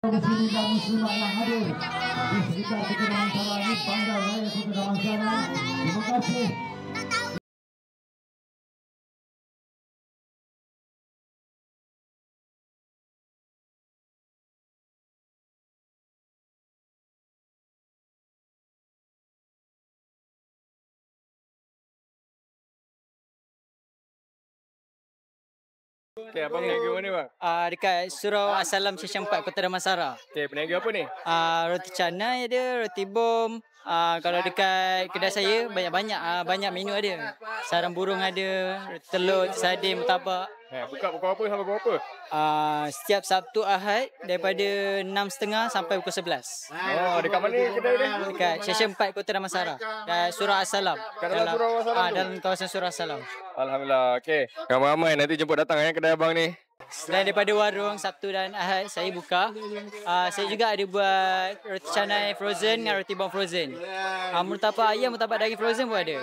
Di sini dan muslimat yang hadir di sekitar Kota Damansara ini, Bandar Raya Kota Damansara. Terima kasih. Okay, abang niaga mana bang? Dekat Surau Assalam Session 4 Kota Damansara. Okay, peniaga apa ni? Roti canai ada, roti bom. Kalau dekat kedai saya banyak-banyak banyak menu ada. Sarang burung ada, roti telur, sardin, murtabak. Buka pukul apa sampai pukul apa? Setiap Sabtu Ahad daripada 6.30 sampai pukul 11. Oh, dekat mana kedai ni? Dekat Session 4 Kota Damansara. Dan Surau Assalam. Kat dalam Surau Assalam tu? Dalam kawasan Surau Assalam. Alhamdulillah. Okay, ramai-ramai nanti jemput datang kedai abang ni. Selain daripada warung Sabtu dan Ahad saya buka, saya juga ada buat roti canai frozen dengan roti bom frozen. Murtabak ayam, murtabak daging frozen pun ada.